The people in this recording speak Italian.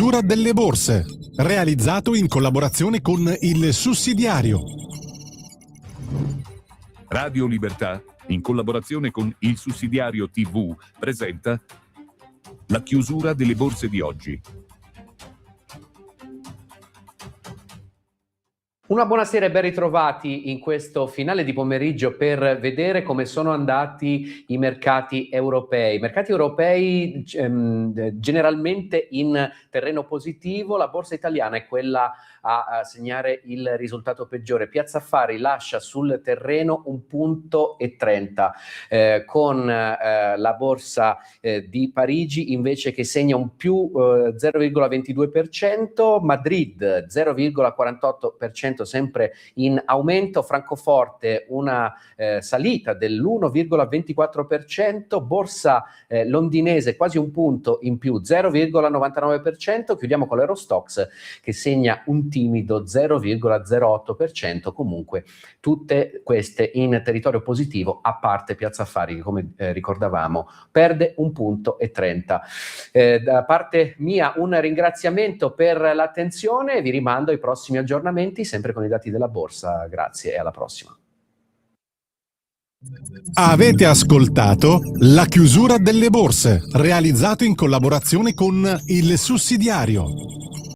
chiusura delle borse, realizzato in collaborazione con il Sussidiario. Radio Libertà, in collaborazione con il Sussidiario TV, presenta la chiusura delle borse di oggi. Una buonasera e ben ritrovati in questo finale di pomeriggio per vedere come sono andati i mercati europei. Mercati europei generalmente in terreno positivo, la borsa italiana è quella a segnare il risultato peggiore. Piazza Affari lascia sul terreno 1,30 con la borsa di Parigi invece che segna un più 0,22%, Madrid 0,48% sempre in aumento, Francoforte una salita dell'1,24%, borsa londinese quasi un punto in più 0,99%, chiudiamo con l'Eurostoxx che segna un timido 0,08%, comunque tutte queste in territorio positivo a parte Piazza Affari che come ricordavamo perde 1,30. Da parte mia un ringraziamento per l'attenzione, vi rimando ai prossimi aggiornamenti sempre con i dati della borsa, grazie e alla prossima. Avete ascoltato la chiusura delle borse, realizzato in collaborazione con il Sussidiario.